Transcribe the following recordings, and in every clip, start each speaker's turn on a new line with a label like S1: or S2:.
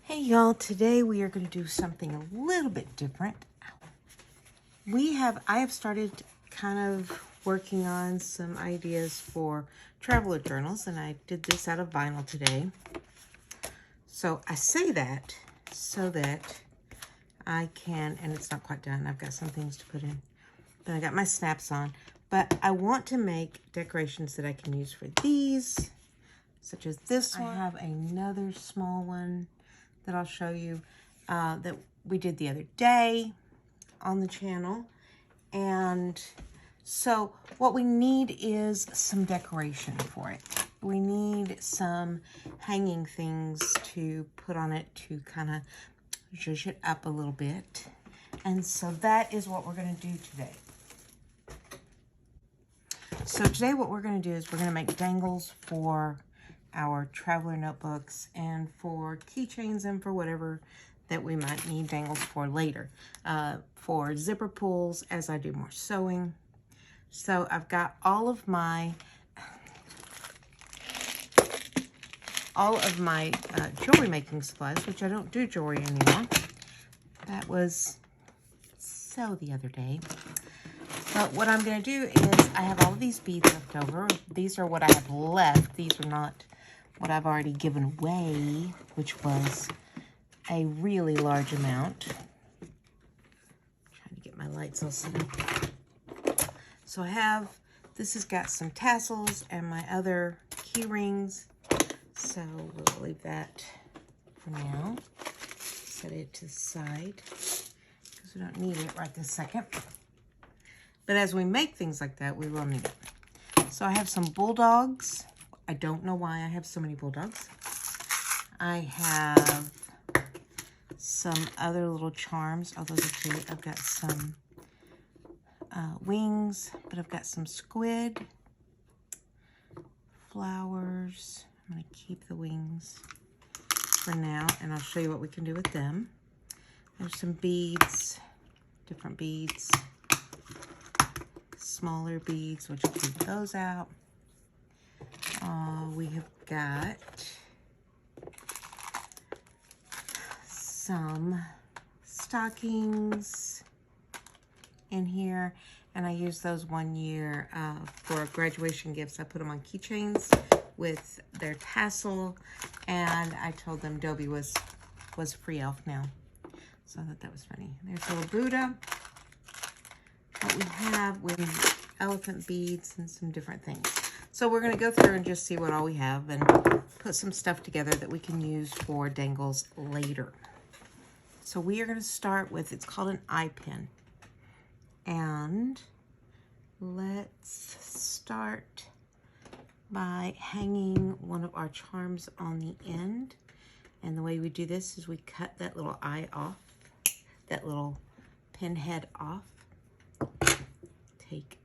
S1: Hey y'all, today we are going to do something a little bit different. I have started kind of working on some ideas for traveler journals, and I did this out of vinyl today. So I say that so that I can, and it's not quite done, I've got some things to put in. Then I got my snaps on, but I want to make decorations that I can use for these, such as this one. I have another small one that I'll show you that we did the other day on the channel. And so what we need is some decoration for it. We need some hanging things to put on it to kind of zhuzh it up a little bit. And so that is what we're going to do today. So today what we're going to do is we're going to make dangles for our traveler notebooks and for keychains and for whatever that we might need dangles for later. For zipper pulls as I do more sewing. So I've got all of my jewelry making supplies, which I don't do jewelry anymore. That was so the other day. But what I'm going to do is I have all of these beads left over. These are what I have left. These are not what I've already given away, which was a really large amount. Trying to get my lights all set up. So this has got some tassels and my other key rings. So we'll leave that for now. Set it to the side because we don't need it right this second. But as we make things like that, we will need it. So I have some bulldogs. I don't know why I have so many bulldogs. I have some other little charms. Oh, those are cute. I've got some wings, but I've got some squid, flowers. I'm going to keep the wings for now, and I'll show you what we can do with them. There's some beads, different beads, smaller beads, which will keep those out. We have got some stockings in here, and I used those one year for graduation gifts. I put them on keychains with their tassel, and I told them Dobie was free elf now, so I thought that was funny. There's a little Buddha. What we have with elephant beads and some different things. So we're going to go through and just see what all we have and put some stuff together that we can use for dangles later. So we are going to start with, it's called an eye pin. And let's start by hanging one of our charms on the end. And the way we do this is we cut that little eye off, that little pin head off. Take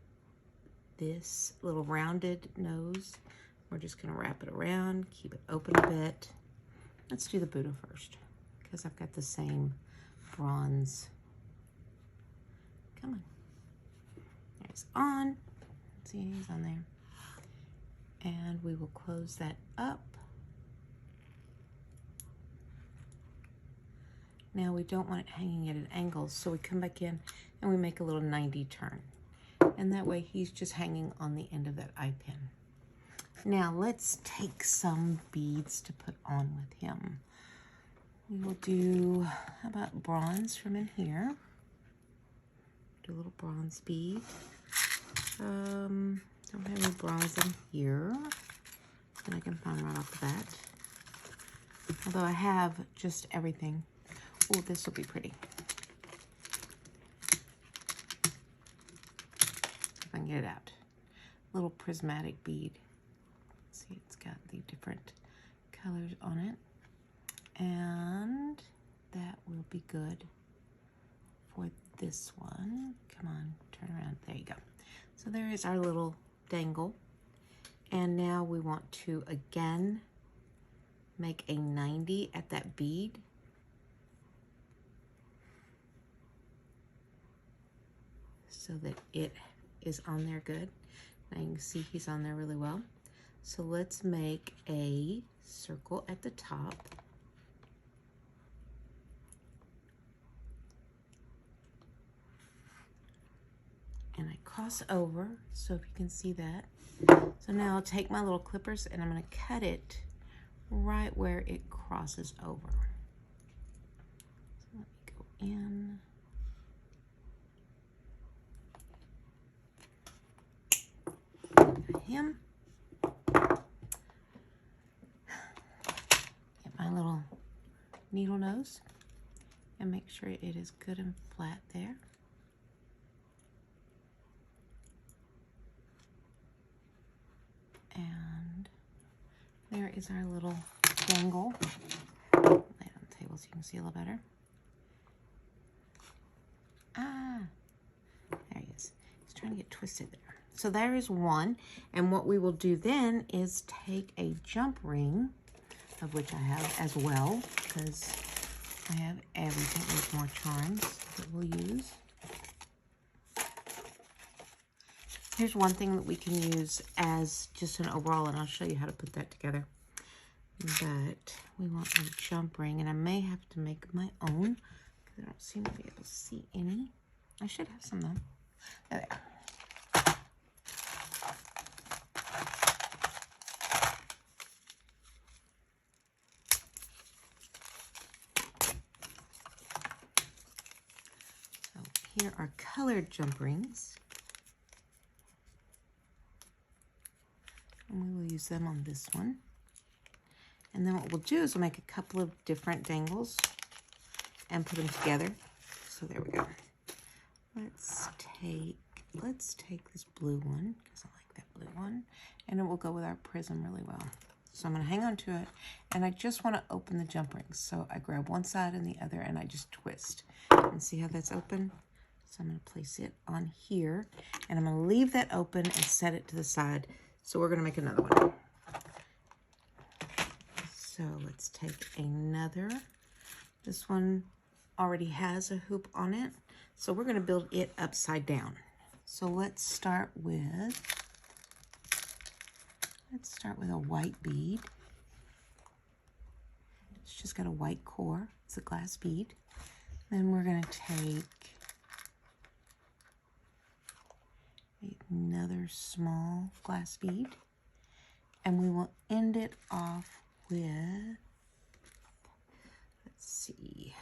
S1: this little rounded nose. We're just going to wrap it around, keep it open a bit. Let's do the Buddha first because I've got the same bronze. Come on. There's on. See, he's on there. And we will close that up. Now we don't want it hanging at an angle, so we come back in and we make a little 90 turn. And that way he's just hanging on the end of that eye pin. Now let's take some beads to put on with him. We will do, how about bronze from in here? Do a little bronze bead. Don't have any bronze in here that I can find right off the bat. Although I have just everything. Oh, this will be pretty. If I can get it out. Little prismatic bead. See, it's got the different colors on it. And that will be good for this one. Come on, turn around. There you go. So there is our little dangle. And now we want to again make a 90 at that bead. So that it is on there good. Now you can see he's on there really well. So let's make a circle at the top. I cross over, so if you can see that. So now I'll take my little clippers and I'm going to cut it right where it crosses over. So let me go in. Him. Get my little needle nose and make sure it is good and flat there. And there is our little dangle. Lay it on the table so you can see a little better. Ah, there he is. He's trying to get twisted there. So there is one. And what we will do then is take a jump ring, of which I have as well, because I have everything with more charms that we'll use. Here's one thing that we can use as just an overall, and I'll show you how to put that together. But we want a jump ring, and I may have to make my own because I don't seem to be able to see any. I should have some though. There they are. So here are colored jump rings. And we will use them on this one. And then what we'll do is we'll make a couple of different dangles and put them together. So there we go. Let's take this blue one, because I like that blue one, and it will go with our prism really well. So I'm going to hang on to it, and I just want to open the jump rings. So I grab one side and the other, and I just twist. And see how that's open? So I'm going to place it on here, and I'm going to leave that open and set it to the side. So we're going to make another one. So let's take another. This one already has a hoop on it. So we're going to build it upside down. So let's start with a white bead. It's just got a white core. It's a glass bead. Then we're going to take another small glass bead, and we will end it off with, let's see,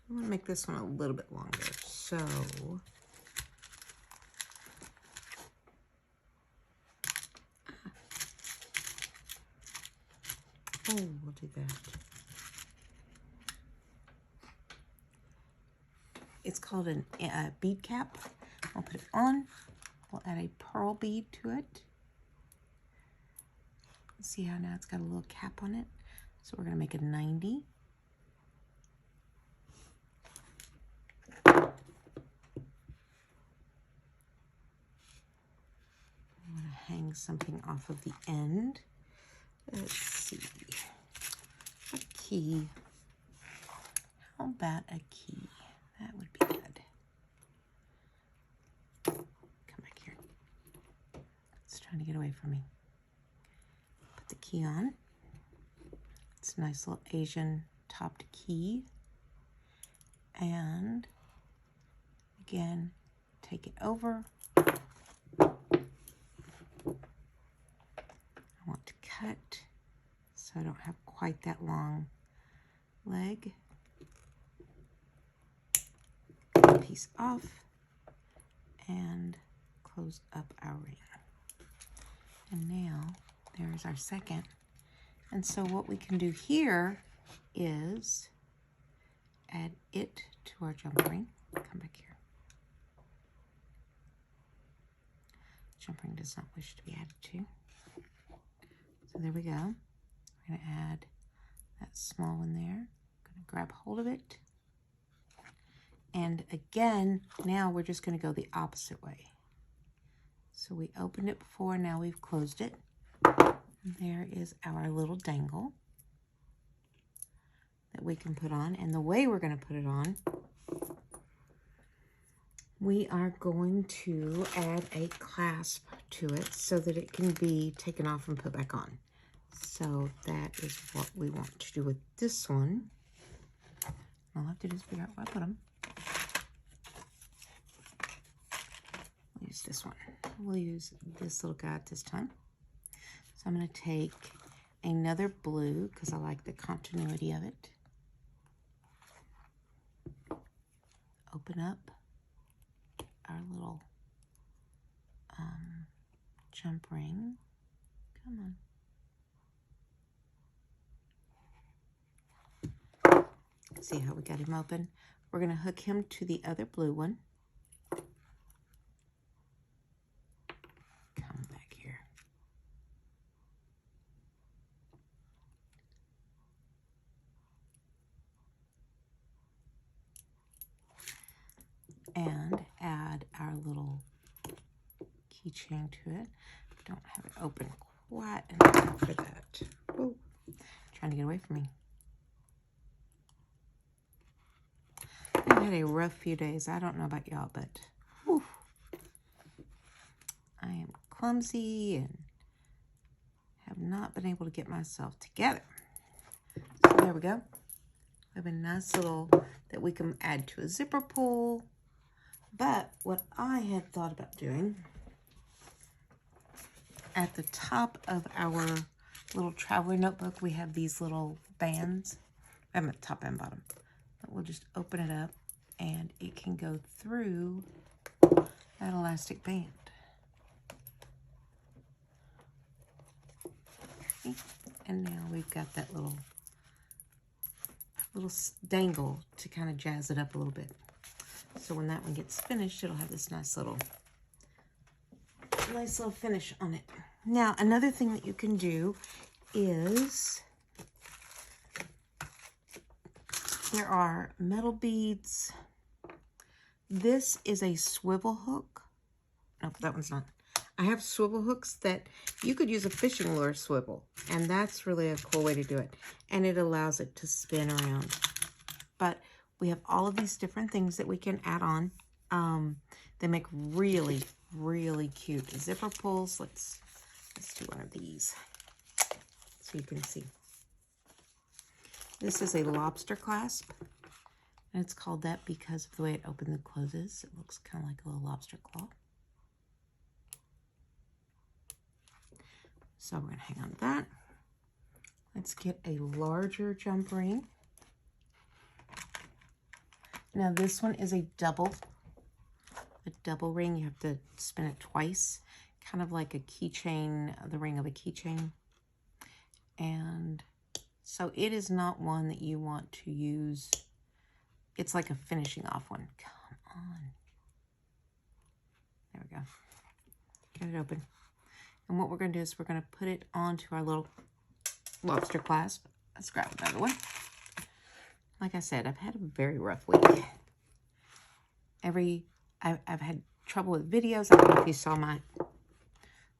S1: I'm going to make this one a little bit longer. So we'll do that. It's called a bead cap. I'll put it on. We'll add a pearl bead to it. See how now it's got a little cap on it? So we're going to make a 90. I'm going to hang something off of the end. Let's see. A key. How about a key? That would be good. Come back here. It's trying to get away from me. Put the key on. It's a nice little Asian topped key. And again, take it over. I want to cut so I don't have quite that long leg. Piece off and close up our ring. And now there's our second. And so what we can do here is add it to our jump ring. Come back here. Jump ring does not wish to be added to. So there we go. We're going to add that small one there. I'm going to grab hold of it. And again, now we're just going to go the opposite way. So we opened it before, now we've closed it. And there is our little dangle that we can put on. And the way we're going to put it on, we are going to add a clasp to it so that it can be taken off and put back on. So that is what we want to do with this one. All I have to do is figure out where I put them. use this one. We'll use this little guy at this time. So I'm going to take another blue because I like the continuity of it. Open up our little jump ring. Come on. See how we got him open? We're going to hook him to the other blue one. Come back here. And add our little keychain to it. Don't have it open quite enough for that. Whoa. Trying to get away from me. I've had a rough few days. I don't know about y'all, but whew, I am clumsy and have not been able to get myself together. So there we go. We have a nice little that we can add to a zipper pull. But what I had thought about doing, at the top of our little traveler notebook, we have these little bands. I have at top and bottom. But we'll just open it up and it can go through that elastic band. Okay. And now we've got that little dangle to kind of jazz it up a little bit. So when that one gets finished, it'll have this nice little finish on it. Now, another thing that you can do is there are metal beads. This is a swivel hook. No, that one's not. I have swivel hooks that you could use a fishing lure swivel, and that's really a cool way to do it. And it allows it to spin around. But we have all of these different things that we can add on. They make really, really cute zipper pulls. Let's do one of these so you can see. This is a lobster clasp, and it's called that because of the way it opens and closes. It looks kind of like a little lobster claw. So we're going to hang on to that. Let's get a larger jump ring. Now this one is a double ring. You have to spin it twice, kind of like a keychain, the ring of a keychain. And so it is not one that you want to use. It's like a finishing off one. Come on. There we go. Get it open. And what we're going to do is we're going to put it onto our little lobster clasp. Let's grab it out of the way. Like I said, I've had a very rough week. I've had trouble with videos. I don't know if you saw my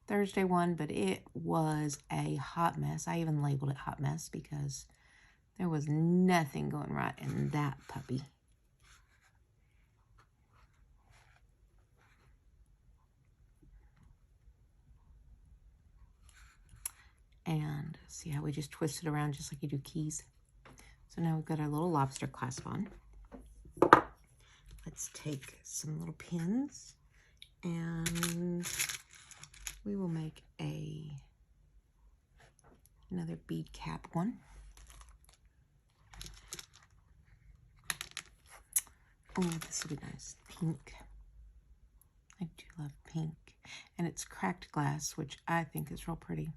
S1: Thursday one, but it was a hot mess. I even labeled it hot mess because there was nothing going right in that puppy. And see how we just twist it around just like you do keys. So now we've got our little lobster clasp on. Let's take some little pins and we will make another bead cap one. Oh, this will be nice. Pink. I do love pink. And it's cracked glass, which I think is real pretty.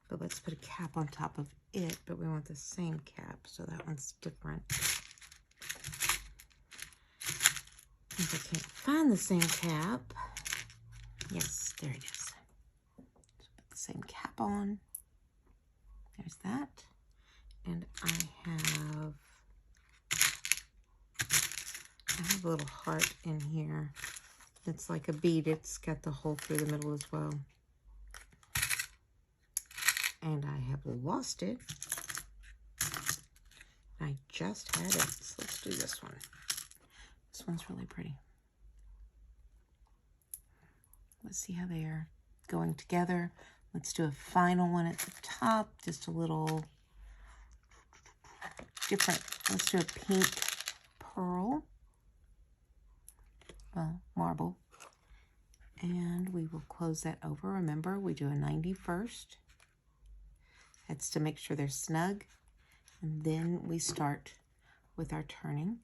S1: But let's put a cap on top of it, but we want the same cap, so that one's different. If I can't find the same cap, yes, there it is. So put the same cap on. There's that. And I have a little heart in here. It's like a bead. It's got the hole through the middle as well. And I have lost it. I just had it. So let's do this one. This one's really pretty. Let's see how they are going together. Let's do a final one at the top. Just a little different. Let's do a pink pearl. Well, marble. And we will close that over. Remember, we do a 90 first. That's to make sure they're snug. And then we start with our turning.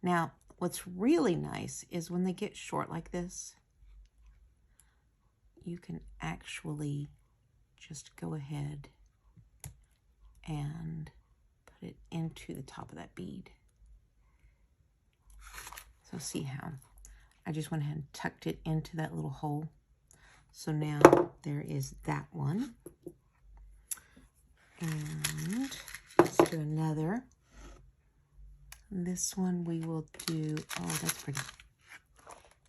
S1: Now, what's really nice is when they get short like this, you can actually just go ahead and put it into the top of that bead. So see how I just went ahead and tucked it into that little hole. So now there is that one. And let's do another. This one we will do, oh, that's pretty.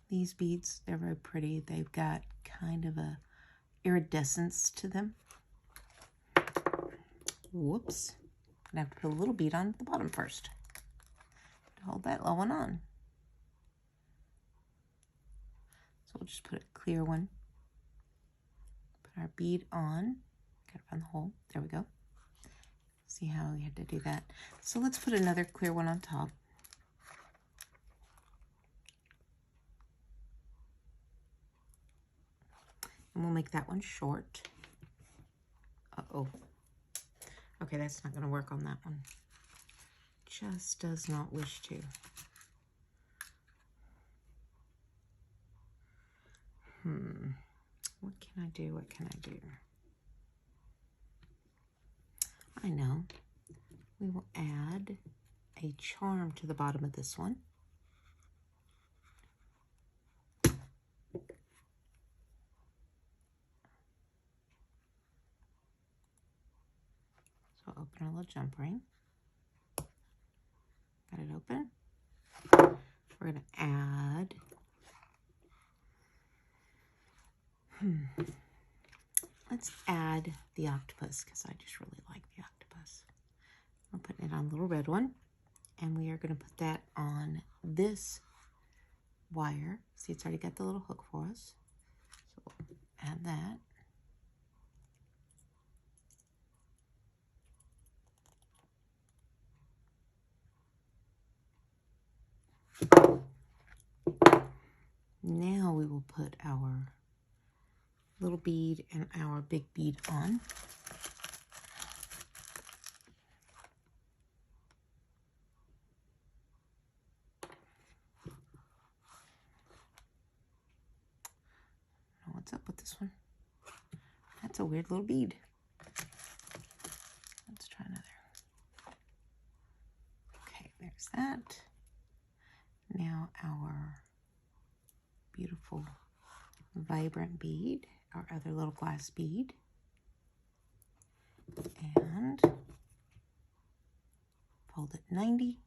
S1: These beads, they're very pretty. They've got kind of a iridescence to them. Whoops. I'm gonna have to put a little bead on the bottom first to hold that little one on. So we'll just put a clear one. Put our bead on. Gotta find the hole. There we go. See how we had to do that. So let's put another clear one on top. And we'll make that one short. Uh-oh. Okay, that's not gonna work on that one. Just does not wish to. What can I do? What can I do? I know. We will add a charm to the bottom of this one. So open our little jump ring. Got it open. We're going to add let's add the octopus because I just really like the octopus. I'm putting it on a little red one, and we are going to put that on this wire. See, it's already got the little hook for us. So we'll add that. Now we will put our little bead and our big bead on. What's up with this one? That's a weird little bead. Let's try another. Okay, there's that. Now our beautiful vibrant bead, our other little glass bead. And fold it 90.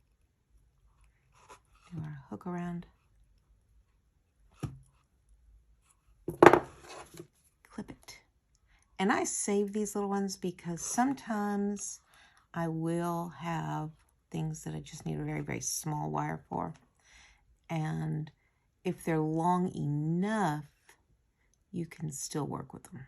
S1: Do our hook around. Clip it. And I save these little ones because sometimes I will have things that I just need a very, very small wire for. And if they're long enough, you can still work with them.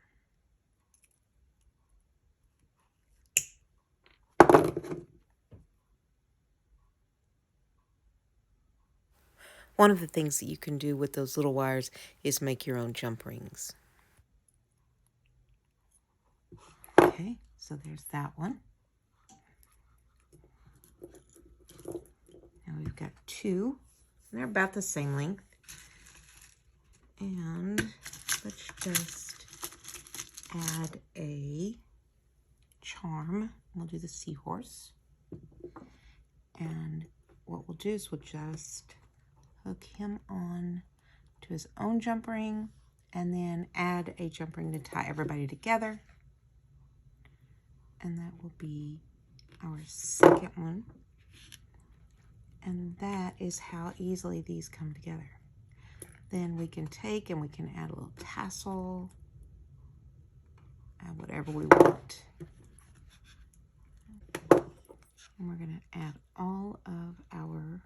S1: One of the things that you can do with those little wires is make your own jump rings. Okay, so there's that one. Now we've got two. They're about the same length. And let's just add a charm. We'll do the seahorse. And what we'll do is we'll just hook him on to his own jump ring and then add a jump ring to tie everybody together. And that will be our second one. And that is how easily these come together. Then we can take and we can add a little tassel, add whatever we want. And we're going to add all of our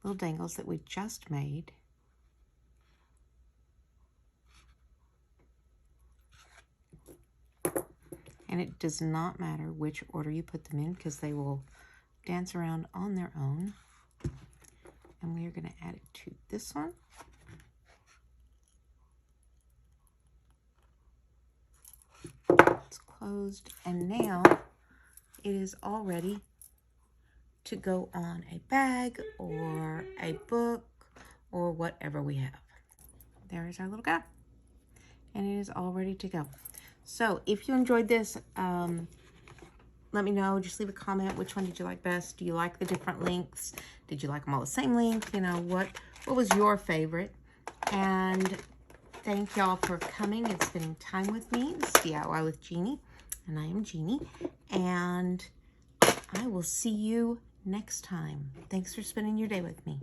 S1: little dangles that we just made. And it does not matter which order you put them in because they will dance around on their own. And we are going to add it to this one. closed, and now it is all ready to go on a bag or a book or whatever we have. There is our little guy, and it is all ready to go. So if you enjoyed this, let me know. Just leave a comment. Which one did you like best? Do you like the different lengths? Did you like them all the same length? You know, what was your favorite? And thank y'all for coming and spending time with me. It's DIY with Jeannie, and I am Jeannie. And I will see you next time. Thanks for spending your day with me.